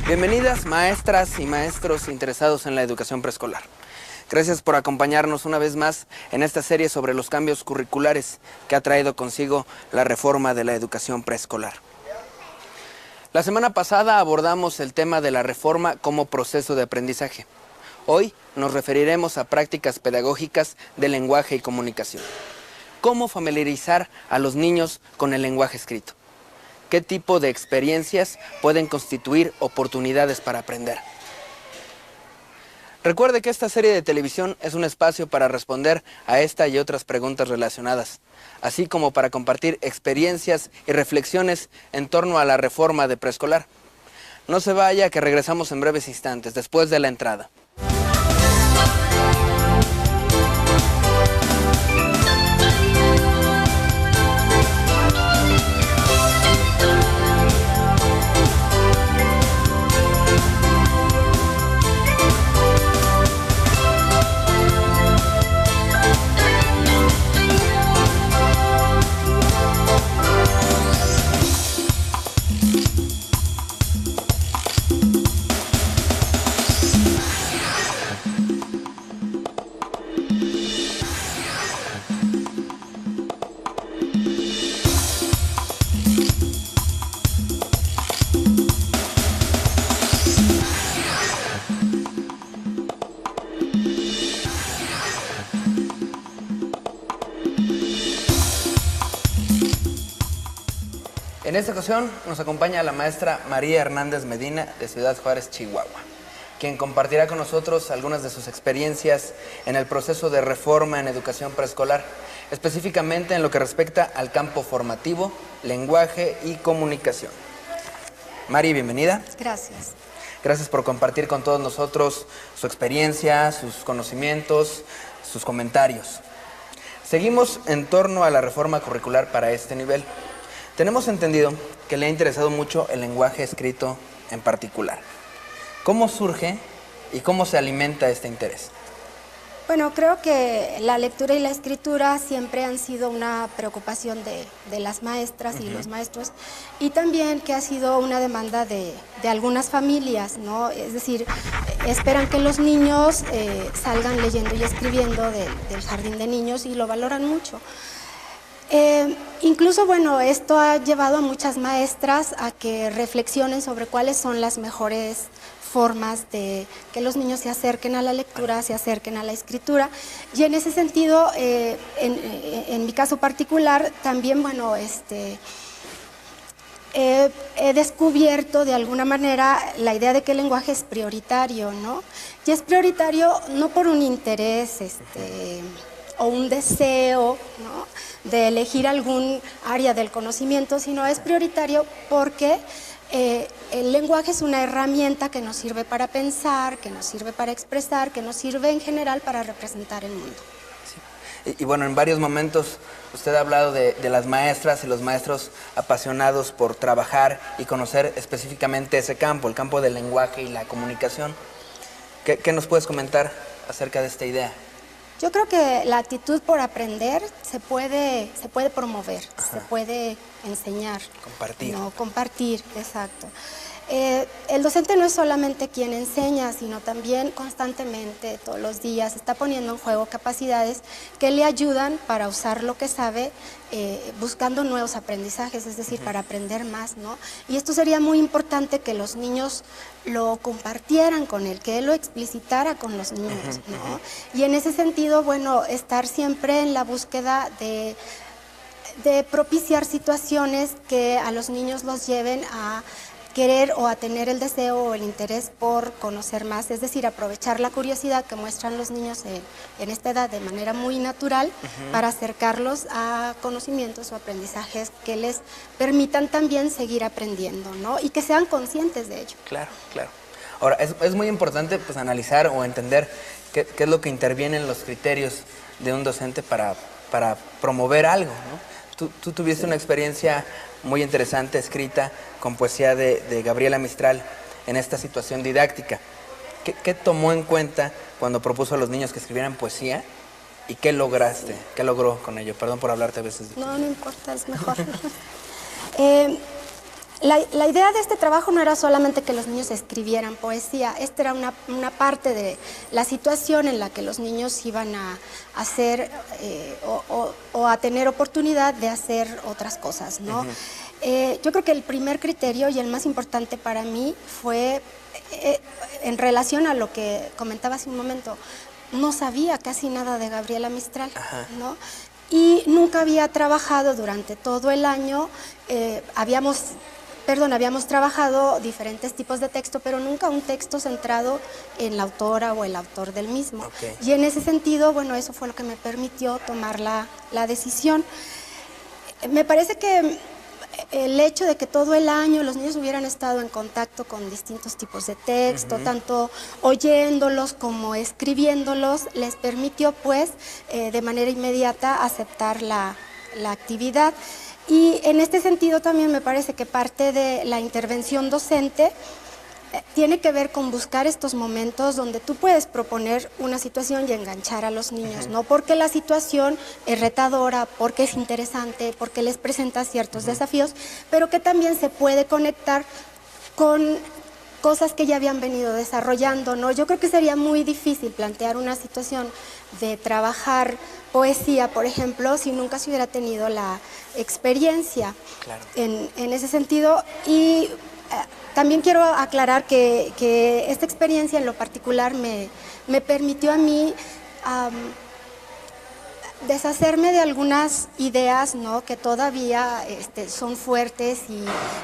Bienvenidas maestras y maestros interesados en la educación preescolar. Gracias por acompañarnos una vez más en esta serie sobre los cambios curriculares que ha traído consigo la reforma de la educación preescolar. La semana pasada abordamos el tema de la reforma como proceso de aprendizaje. Hoy nos referiremos a prácticas pedagógicas de lenguaje y comunicación. ¿Cómo familiarizar a los niños con el lenguaje escrito? ¿Qué tipo de experiencias pueden constituir oportunidades para aprender? Recuerde que esta serie de televisión es un espacio para responder a esta y otras preguntas relacionadas, así como para compartir experiencias y reflexiones en torno a la reforma de preescolar. No se vaya, que regresamos en breves instantes, después de la entrada. En esta ocasión nos acompaña la maestra María Hernández Medina de Ciudad Juárez, Chihuahua, quien compartirá con nosotros algunas de sus experiencias en el proceso de reforma en educación preescolar, específicamente en lo que respecta al campo formativo, lenguaje y comunicación. Mari, bienvenida. Gracias. Gracias por compartir con todos nosotros su experiencia, sus conocimientos, sus comentarios. Seguimos en torno a la reforma curricular para este nivel. Tenemos entendido que le ha interesado mucho el lenguaje escrito en particular. ¿Cómo surge y cómo se alimenta este interés? Bueno, creo que la lectura y la escritura siempre han sido una preocupación de las maestras y los maestros, y también que ha sido una demanda de algunas familias, ¿no? Es decir, esperan que los niños salgan leyendo y escribiendo del jardín de niños y lo valoran mucho. Incluso, bueno, esto ha llevado a muchas maestras a que reflexionen sobre cuáles son las mejores formas de que los niños se acerquen a la lectura, se acerquen a la escritura. Y en ese sentido, en mi caso particular, también, bueno, he descubierto de alguna manera la idea de que el lenguaje es prioritario, ¿no? Y es prioritario no por un interés, o un deseo, ¿no?, de elegir algún área del conocimiento, sino es prioritario porque el lenguaje es una herramienta que nos sirve para pensar, que nos sirve para expresar, que nos sirve en general para representar el mundo. Sí. Y bueno, en varios momentos usted ha hablado de las maestras y los maestros apasionados por trabajar y conocer específicamente ese campo, el campo del lenguaje y la comunicación. ¿Qué nos puedes comentar acerca de esta idea? Yo creo que la actitud por aprender se puede promover, se puede enseñar. Compartir. No, compartir, exacto. El docente no es solamente quien enseña, sino también constantemente, todos los días, está poniendo en juego capacidades que le ayudan para usar lo que sabe, buscando nuevos aprendizajes, es decir, para aprender más, ¿no? Y esto sería muy importante que los niños lo compartieran con él, que él lo explicitara con los niños, ¿no? Y en ese sentido, bueno, estar siempre en la búsqueda de propiciar situaciones que a los niños los lleven a querer o a tener el deseo o el interés por conocer más, es decir, aprovechar la curiosidad que muestran los niños en esta edad de manera muy natural para acercarlos a conocimientos o aprendizajes que les permitan también seguir aprendiendo, ¿no? Y que sean conscientes de ello. Claro, claro. Ahora, es muy importante pues analizar o entender qué es lo que interviene en los criterios de un docente para promover algo, ¿no? Tú tuviste una experiencia muy interesante, escrita con poesía de Gabriela Mistral en esta situación didáctica. ¿Qué tomó en cuenta cuando propuso a los niños que escribieran poesía? ¿Y qué lograste? ¿Qué logró con ello? Perdón por hablarte a veces. No, no importa, es mejor. La idea de este trabajo no era solamente que los niños escribieran poesía, esta era una parte de la situación en la que los niños iban a hacer o a tener oportunidad de hacer otras cosas, ¿no? Yo creo que el primer criterio y el más importante para mí fue en relación a lo que comentaba hace un momento. No sabía casi nada de Gabriela Mistral, ¿no? Y nunca había trabajado durante todo el año, habíamos trabajado diferentes tipos de texto, pero nunca un texto centrado en la autora o el autor del mismo. Okay. Y en ese sentido, bueno, eso fue lo que me permitió tomar la decisión. Me parece que el hecho de que todo el año los niños hubieran estado en contacto con distintos tipos de texto, tanto oyéndolos como escribiéndolos, les permitió pues de manera inmediata aceptar la actividad. Y en este sentido también me parece que parte de la intervención docente tiene que ver con buscar estos momentos donde tú puedes proponer una situación y enganchar a los niños, no porque la situación es retadora, porque es interesante, porque les presenta ciertos desafíos, pero que también se puede conectar con cosas que ya habían venido desarrollando, ¿no? Yo creo que sería muy difícil plantear una situación de trabajar poesía, por ejemplo, si nunca se hubiera tenido la experiencia en ese sentido. Y también quiero aclarar que esta experiencia en lo particular me permitió a mí deshacerme de algunas ideas, ¿no?, que todavía son fuertes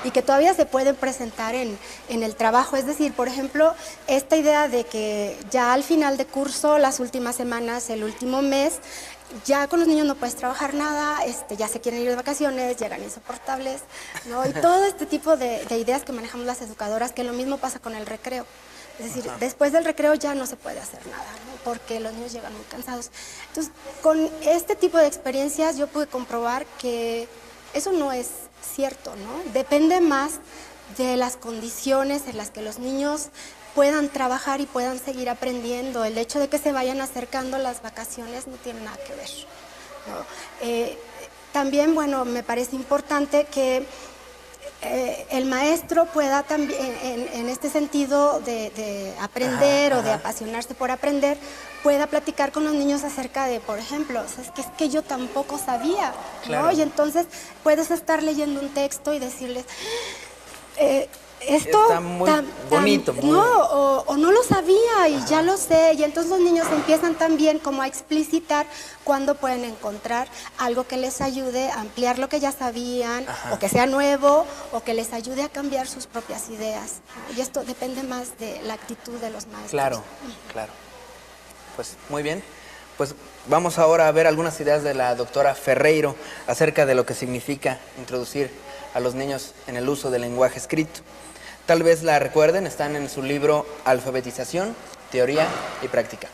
y que todavía se pueden presentar en el trabajo. Es decir, por ejemplo, esta idea de que ya al final de curso, las últimas semanas, el último mes, ya con los niños no puedes trabajar nada, ya se quieren ir de vacaciones, llegan insoportables, ¿no? Y todo este tipo de ideas que manejamos las educadoras, que lo mismo pasa con el recreo. Es decir, después del recreo ya no se puede hacer nada, ¿no?, porque los niños llegan muy cansados. Entonces, con este tipo de experiencias yo pude comprobar que eso no es cierto, ¿no? Depende más de las condiciones en las que los niños puedan trabajar y puedan seguir aprendiendo. El hecho de que se vayan acercando las vacaciones no tiene nada que ver, ¿no? También, bueno, me parece importante que el maestro pueda también, en este sentido de aprender o de apasionarse por aprender, pueda platicar con los niños acerca de, por ejemplo, es que yo tampoco sabía, ¿no? Y entonces puedes estar leyendo un texto y decirles, esto está muy bonito. No, o no lo sabía y ya lo sé. Y entonces los niños empiezan también como a explicitar cuándo pueden encontrar algo que les ayude a ampliar lo que ya sabían, o que sea nuevo, o que les ayude a cambiar sus propias ideas. Y esto depende más de la actitud de los maestros. Claro, claro. Pues muy bien. Pues vamos ahora a ver algunas ideas de la doctora Ferreiro acerca de lo que significa introducir a los niños en el uso del lenguaje escrito. Tal vez la recuerden, están en su libro Alfabetización, Teoría y Práctica.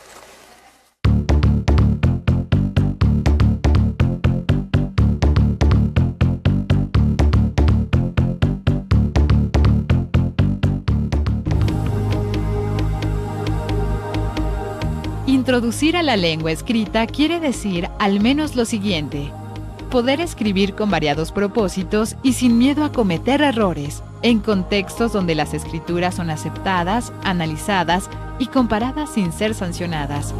Introducir a la lengua escrita quiere decir al menos lo siguiente: poder escribir con variados propósitos y sin miedo a cometer errores, en contextos donde las escrituras son aceptadas, analizadas y comparadas sin ser sancionadas.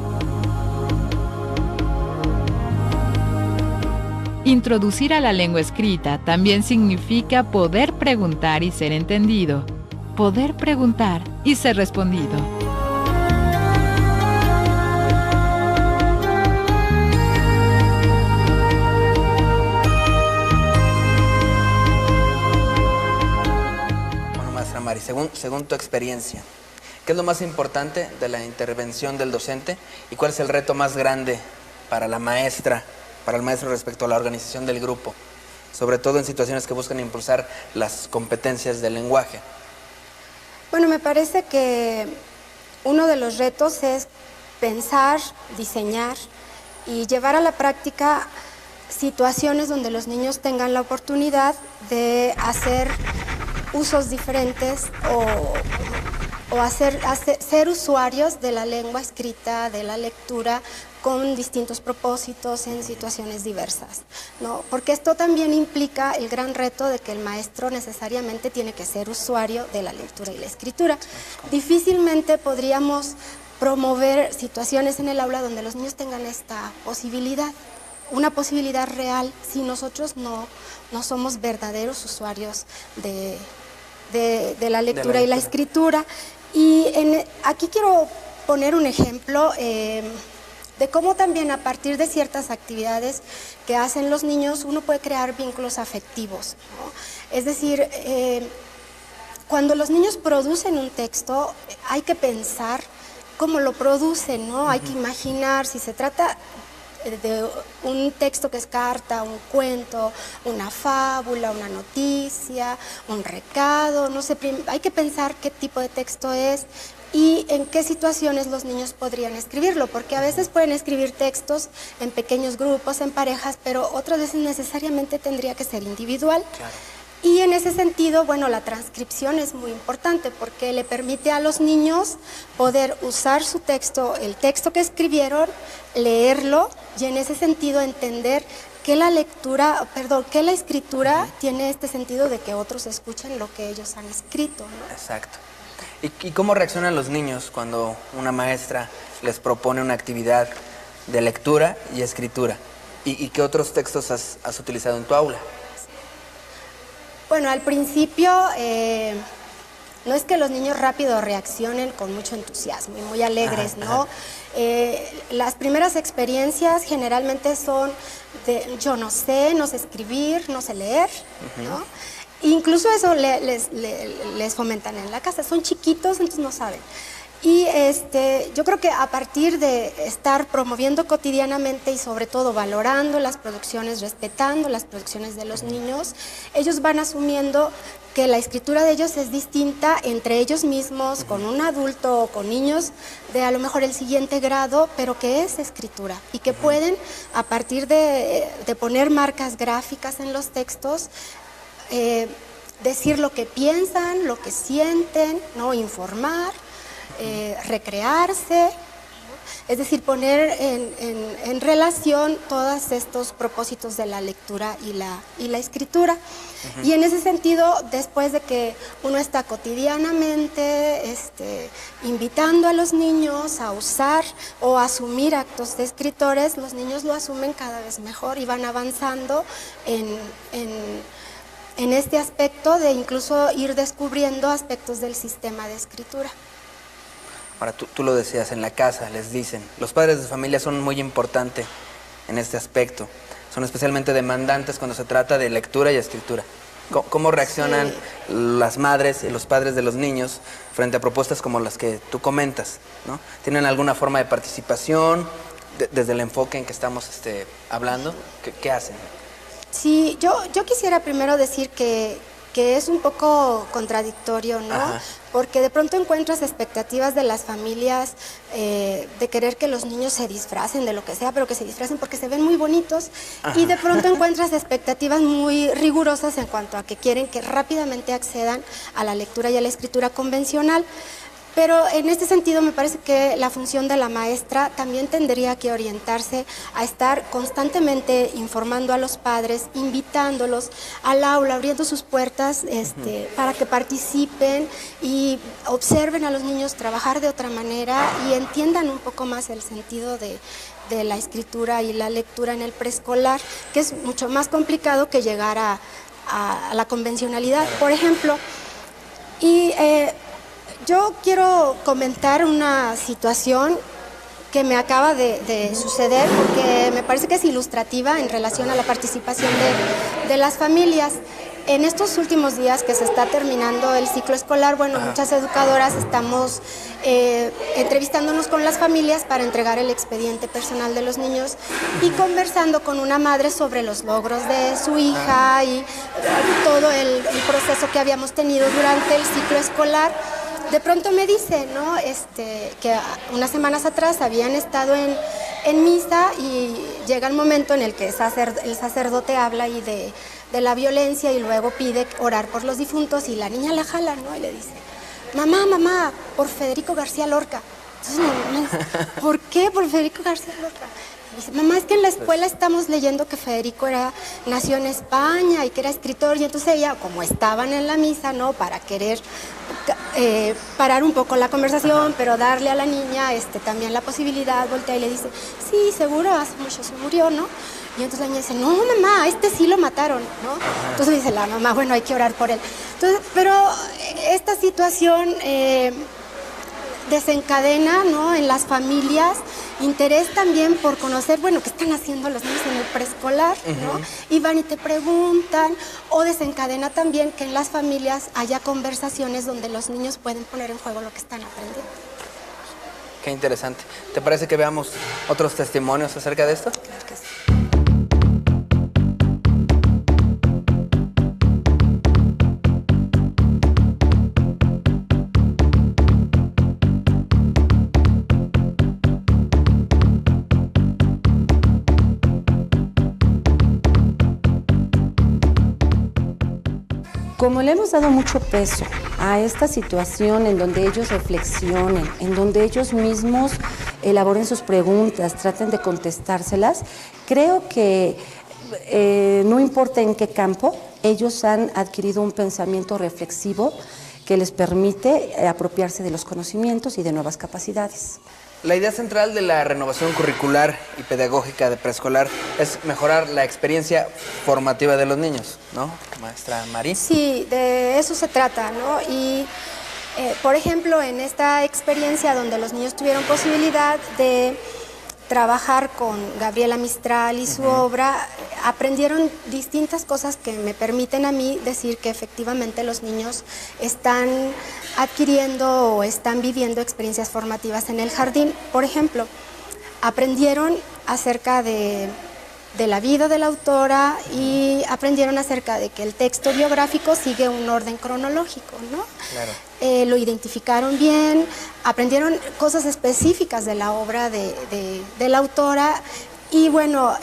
Introducir a la lengua escrita también significa poder preguntar y ser entendido, poder preguntar y ser respondido. Mari, según tu experiencia, ¿qué es lo más importante de la intervención del docente y cuál es el reto más grande para la maestra, para el maestro respecto a la organización del grupo, sobre todo en situaciones que buscan impulsar las competencias del lenguaje? Bueno, me parece que uno de los retos es pensar, diseñar y llevar a la práctica situaciones donde los niños tengan la oportunidad de hacer usos diferentes o ser usuarios de la lengua escrita, de la lectura, con distintos propósitos en situaciones diversas, ¿no? Porque esto también implica el gran reto de que el maestro necesariamente tiene que ser usuario de la lectura y la escritura. Difícilmente podríamos promover situaciones en el aula donde los niños tengan esta posibilidad, una posibilidad real, si nosotros no somos verdaderos usuarios de la lectura y la escritura. Y aquí quiero poner un ejemplo de cómo también a partir de ciertas actividades que hacen los niños uno puede crear vínculos afectivos, ¿no? Es decir, cuando los niños producen un texto hay que pensar cómo lo producen, ¿no? Hay que imaginar si se trata de un texto que es carta, un cuento, una fábula, una noticia, un recado, no sé, hay que pensar qué tipo de texto es y en qué situaciones los niños podrían escribirlo, porque a veces pueden escribir textos en pequeños grupos, en parejas, pero otras veces necesariamente tendría que ser individual. Claro. Y en ese sentido, bueno, la transcripción es muy importante porque le permite a los niños poder usar su texto, el texto que escribieron, leerlo y en ese sentido entender que la escritura tiene este sentido de que otros escuchen lo que ellos han escrito, ¿no? Exacto. ¿Y cómo reaccionan los niños cuando una maestra les propone una actividad de lectura y escritura? ¿Y qué otros textos has utilizado en tu aula? Bueno, al principio no es que los niños rápido reaccionen con mucho entusiasmo y muy alegres, ¿no? Las primeras experiencias generalmente son de yo no sé escribir, no sé leer, ¿no? Incluso eso les fomentan en la casa, son chiquitos, entonces no saben. Y yo creo que a partir de estar promoviendo cotidianamente y sobre todo valorando las producciones, respetando las producciones de los niños, ellos van asumiendo que la escritura de ellos es distinta entre ellos mismos, con un adulto o con niños de a lo mejor el siguiente grado, pero que es escritura y que pueden a partir de poner marcas gráficas en los textos, decir lo que piensan, lo que sienten, ¿no? Informar. Recrearse, es decir, poner en relación todos estos propósitos de la lectura y la escritura. Y en ese sentido, después de que uno está cotidianamente invitando a los niños a usar o asumir actos de escritores, los niños lo asumen cada vez mejor y van avanzando en este aspecto de incluso ir descubriendo aspectos del sistema de escritura. Ahora, tú lo decías, en la casa les dicen, los padres de familia son muy importantes en este aspecto, son especialmente demandantes cuando se trata de lectura y escritura. ¿Cómo reaccionan las madres y los padres de los niños frente a propuestas como las que tú comentas, ¿no? ¿Tienen alguna forma de participación desde el enfoque en que estamos hablando? ¿Qué hacen? Sí, yo quisiera primero decir que es un poco contradictorio, ¿no? Ajá. Porque de pronto encuentras expectativas de las familias de querer que los niños se disfracen de lo que sea, pero que se disfracen porque se ven muy bonitos. Ajá. Y de pronto encuentras expectativas muy rigurosas en cuanto a que quieren que rápidamente accedan a la lectura y a la escritura convencional. Pero en este sentido me parece que la función de la maestra también tendría que orientarse a estar constantemente informando a los padres, invitándolos al aula, abriendo sus puertas para que participen y observen a los niños trabajar de otra manera y entiendan un poco más el sentido de la escritura y la lectura en el preescolar, que es mucho más complicado que llegar a la convencionalidad, por ejemplo. Y yo quiero comentar una situación que me acaba de suceder porque me parece que es ilustrativa en relación a la participación de las familias. En estos últimos días que se está terminando el ciclo escolar, bueno, muchas educadoras estamos entrevistándonos con las familias para entregar el expediente personal de los niños y conversando con una madre sobre los logros de su hija y todo el proceso que habíamos tenido durante el ciclo escolar. De pronto me dice, ¿no? Que unas semanas atrás habían estado en misa y llega el momento en el que el sacerdote habla ahí de la violencia y luego pide orar por los difuntos y la niña la jala, ¿no? Y le dice, mamá, por Federico García Lorca. Entonces, mamá, ¿por qué? Por Federico García Lorca. Dice, mamá, es que en la escuela estamos leyendo que Federico nació en España y que era escritor, y entonces ella, como estaban en la misa, ¿no? Para querer parar un poco la conversación, pero darle a la niña también la posibilidad, voltea y le dice, sí, seguro, hace mucho se murió, ¿no? Y entonces la niña dice, no, mamá, sí lo mataron, ¿no? Entonces dice la mamá, bueno, hay que orar por él. Entonces, pero esta situación desencadena, ¿no?, en las familias interés también por conocer, bueno, qué están haciendo los niños en el preescolar, ¿no? Y van y te preguntan, o desencadena también que en las familias haya conversaciones donde los niños pueden poner en juego lo que están aprendiendo. Qué interesante. ¿Te parece que veamos otros testimonios acerca de esto? Claro que sí. Como le hemos dado mucho peso a esta situación en donde ellos reflexionen, en donde ellos mismos elaboren sus preguntas, traten de contestárselas, creo que no importa en qué campo, ellos han adquirido un pensamiento reflexivo que les permite apropiarse de los conocimientos y de nuevas capacidades. La idea central de la renovación curricular y pedagógica de preescolar es mejorar la experiencia formativa de los niños, ¿no, maestra Mari? Sí, de eso se trata, ¿no? Y, por ejemplo, en esta experiencia donde los niños tuvieron posibilidad de trabajar con Gabriela Mistral y su obra, aprendieron distintas cosas que me permiten a mí decir que efectivamente los niños están adquiriendo o están viviendo experiencias formativas en el jardín. Por ejemplo, aprendieron acerca de la vida de la autora y aprendieron acerca de que el texto biográfico sigue un orden cronológico, ¿no? Claro. Lo identificaron bien, aprendieron cosas específicas de la obra de la autora y bueno,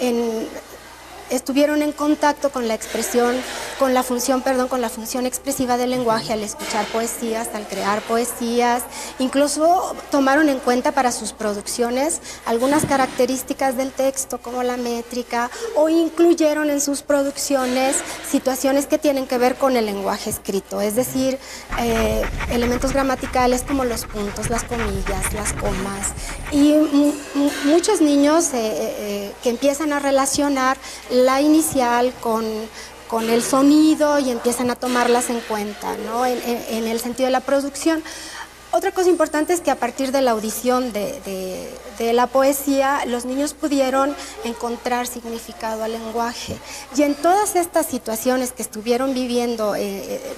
estuvieron en contacto con la expresión, con la función expresiva del lenguaje al escuchar poesías, al crear poesías, incluso tomaron en cuenta para sus producciones algunas características del texto como la métrica o incluyeron en sus producciones situaciones que tienen que ver con el lenguaje escrito, es decir, elementos gramaticales como los puntos, las comillas, las comas y muchos niños que empiezan a relacionar la inicial con el sonido y empiezan a tomarlas en cuenta, ¿no? en el sentido de la producción. Otra cosa importante es que a partir de la audición de la poesía, los niños pudieron encontrar significado al lenguaje. Y en todas estas situaciones que estuvieron viviendo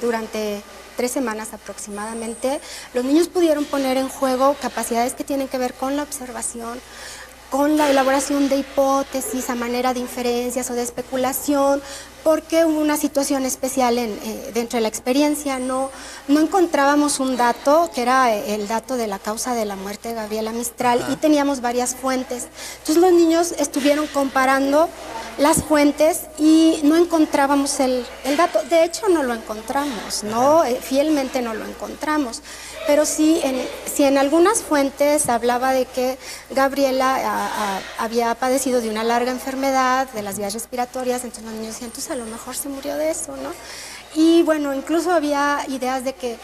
durante 3 semanas aproximadamente, los niños pudieron poner en juego capacidades que tienen que ver con la observación, con la elaboración de hipótesis a manera de inferencias o de especulación, porque hubo una situación especial dentro de la experiencia. No encontrábamos un dato, que era el dato de la causa de la muerte de Gabriela Mistral, y teníamos varias fuentes. Entonces los niños estuvieron comparando las fuentes y no encontrábamos el dato. De hecho, no lo encontramos, ¿no? Fielmente no lo encontramos. Pero sí, si en algunas fuentes hablaba de que Gabriela había padecido de una larga enfermedad de las vías respiratorias, entonces los niños decían, entonces a lo mejor se murió de eso, ¿no? Y bueno, incluso había ideas de que,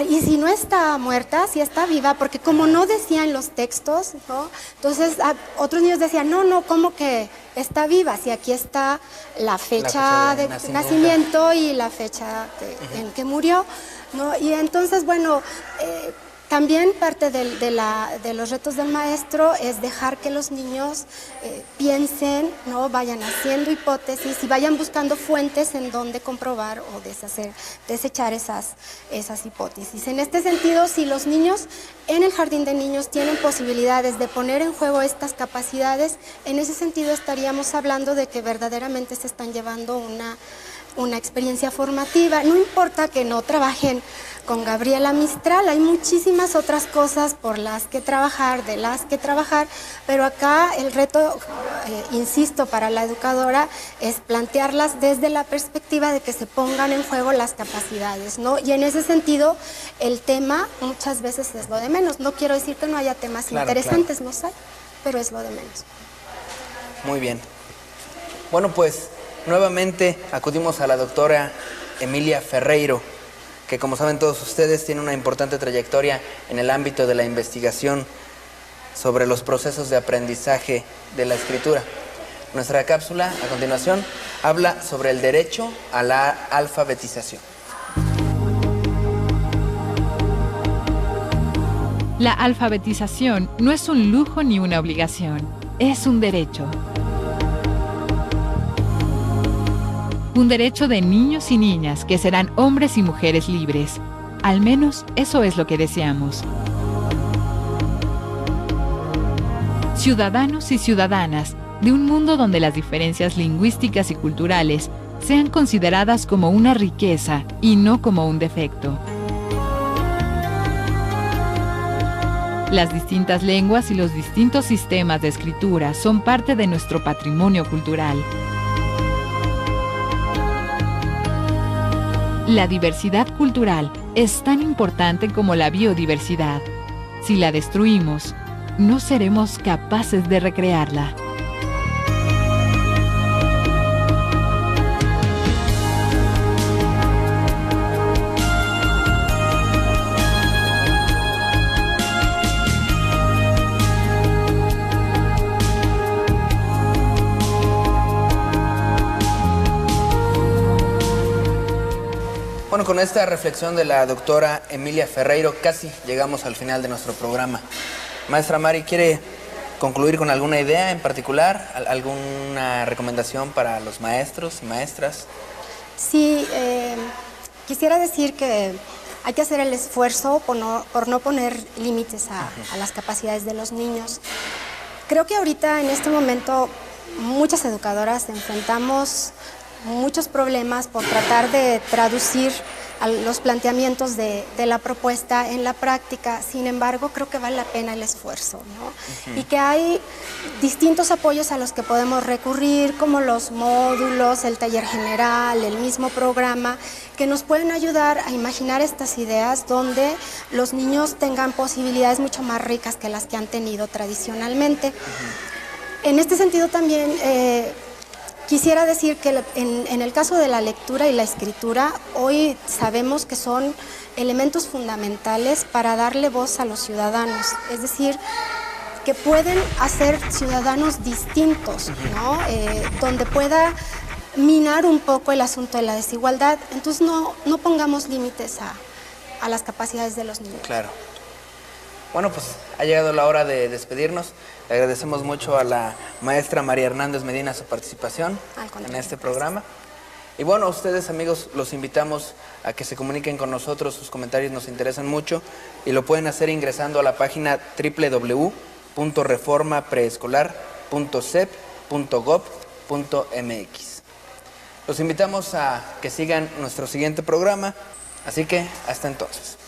y si no está muerta, si está viva, porque como no decían los textos, ¿no? Entonces otros niños decían, no, ¿cómo que está viva? Si aquí está la fecha de nacimiento y la fecha en que murió, ¿no? Y entonces, bueno, también parte de los retos del maestro es dejar que los niños piensen, ¿no? Vayan haciendo hipótesis y vayan buscando fuentes en donde comprobar o desechar esas hipótesis. En este sentido, si los niños en el jardín de niños tienen posibilidades de poner en juego estas capacidades, en ese sentido estaríamos hablando de que verdaderamente se están llevando una experiencia formativa. No importa que no trabajen con Gabriela Mistral. Hay muchísimas otras cosas por las que trabajar, pero acá el reto, insisto, para la educadora es plantearlas desde la perspectiva de que se pongan en juego las capacidades, ¿no? Y en ese sentido, el tema muchas veces es lo de menos. No quiero decir que no haya temas interesantes, claro. Los hay, pero es lo de menos. Muy bien. Bueno, pues nuevamente acudimos a la doctora Emilia Ferreiro, que como saben todos ustedes tiene una importante trayectoria en el ámbito de la investigación sobre los procesos de aprendizaje de la escritura. Nuestra cápsula, a continuación, habla sobre el derecho a la alfabetización. La alfabetización no es un lujo ni una obligación, es un derecho. Un derecho de niños y niñas que serán hombres y mujeres libres. Al menos eso es lo que deseamos. Ciudadanos y ciudadanas de un mundo donde las diferencias lingüísticas y culturales sean consideradas como una riqueza y no como un defecto. Las distintas lenguas y los distintos sistemas de escritura son parte de nuestro patrimonio cultural. La diversidad cultural es tan importante como la biodiversidad. Si la destruimos, no seremos capaces de recrearla. Bueno, con esta reflexión de la doctora Emilia Ferreiro casi llegamos al final de nuestro programa. Maestra Mari, ¿quiere concluir con alguna idea en particular? ¿Alguna recomendación para los maestros y maestras? Sí, quisiera decir que hay que hacer el esfuerzo por no poner límites a las capacidades de los niños. Creo que ahorita, en este momento, muchas educadoras enfrentamos muchos problemas por tratar de traducir los planteamientos de la propuesta en la práctica. Sin embargo, creo que vale la pena el esfuerzo, ¿no? Y que hay distintos apoyos a los que podemos recurrir, como los módulos, el taller general, el mismo programa, que nos pueden ayudar a imaginar estas ideas donde los niños tengan posibilidades mucho más ricas que las que han tenido tradicionalmente. En este sentido también quisiera decir que en el caso de la lectura y la escritura, hoy sabemos que son elementos fundamentales para darle voz a los ciudadanos, es decir, que pueden hacer ciudadanos distintos, ¿no? Donde pueda minar un poco el asunto de la desigualdad. Entonces no pongamos límites a las capacidades de los niños. Claro. Bueno, pues ha llegado la hora de despedirnos. Le agradecemos mucho a la maestra María Hernández Medina su participación en este programa. Y bueno, a ustedes, amigos, los invitamos a que se comuniquen con nosotros. Sus comentarios nos interesan mucho y lo pueden hacer ingresando a la página www.reformapreescolar.cep.gov.mx. Los invitamos a que sigan nuestro siguiente programa, así que hasta entonces.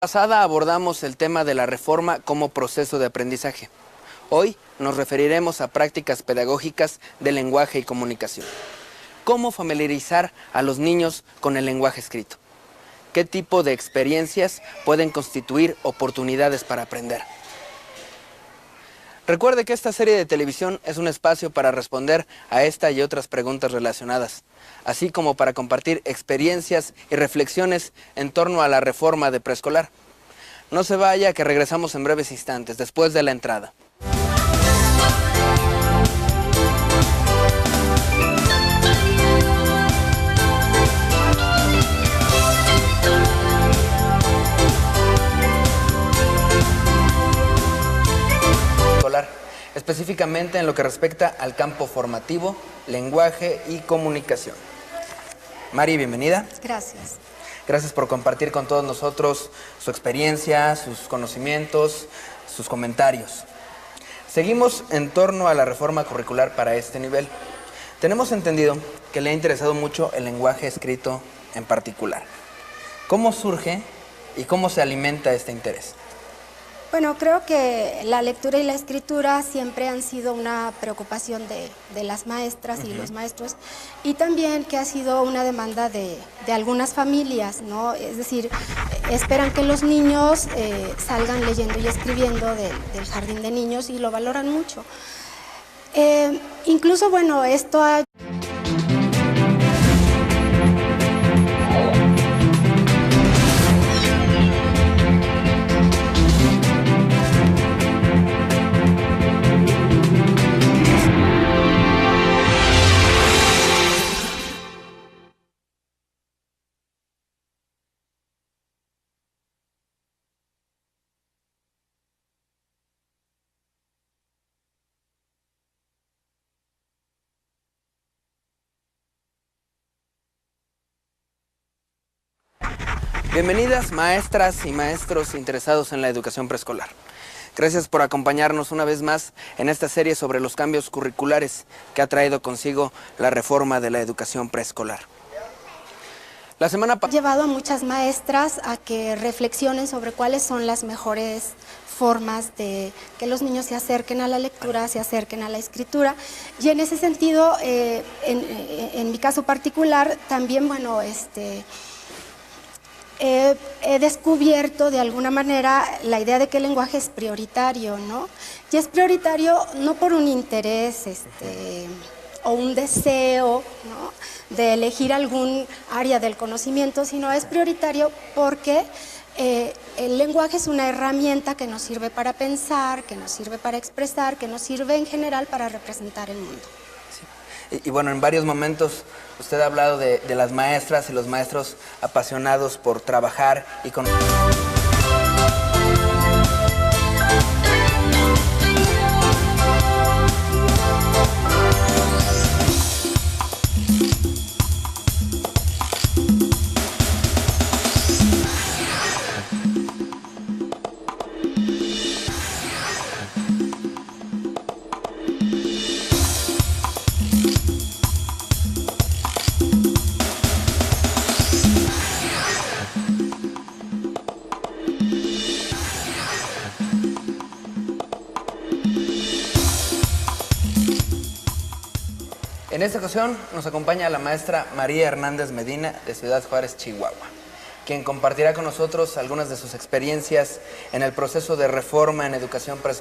Pasada abordamos el tema de la reforma como proceso de aprendizaje. Hoy nos referiremos a prácticas pedagógicas de lenguaje y comunicación. ¿Cómo familiarizar a los niños con el lenguaje escrito? ¿Qué tipo de experiencias pueden constituir oportunidades para aprender? Recuerde que esta serie de televisión es un espacio para responder a esta y otras preguntas relacionadas, así como para compartir experiencias y reflexiones en torno a la reforma de preescolar. No se vaya, que regresamos en breves instantes, después de la entrada. Específicamente en lo que respecta al campo formativo, lenguaje y comunicación. Mari, bienvenida. Gracias. Gracias por compartir con todos nosotros su experiencia, sus conocimientos, sus comentarios. Seguimos en torno a la reforma curricular para este nivel. Tenemos entendido que le ha interesado mucho el lenguaje escrito en particular. ¿Cómo surge y cómo se alimenta este interés? Bueno, creo que la lectura y la escritura siempre han sido una preocupación de las maestras y los maestros, y también que ha sido una demanda de algunas familias, ¿no? Es decir, esperan que los niños salgan leyendo y escribiendo del jardín de niños y lo valoran mucho. Incluso, bueno, esto ha... Bienvenidas maestras y maestros interesados en la educación preescolar. Gracias por acompañarnos una vez más en esta serie sobre los cambios curriculares que ha traído consigo la reforma de la educación preescolar. La semana pasada... Ha llevado a muchas maestras a que reflexionen sobre cuáles son las mejores formas de que los niños se acerquen a la lectura, se acerquen a la escritura, y en ese sentido, en mi caso particular, también, bueno, he descubierto de alguna manera la idea de que el lenguaje es prioritario, ¿no? Y es prioritario no por un interés o un deseo, ¿no?, de elegir algún área del conocimiento, sino es prioritario porque el lenguaje es una herramienta que nos sirve para pensar, que nos sirve para expresar, que nos sirve en general para representar el mundo. Y bueno, en varios momentos usted ha hablado de las maestras y los maestros apasionados por trabajar y con... En esta ocasión nos acompaña la maestra María Hernández Medina de Ciudad Juárez, Chihuahua, quien compartirá con nosotros algunas de sus experiencias en el proceso de reforma en educación preescolar.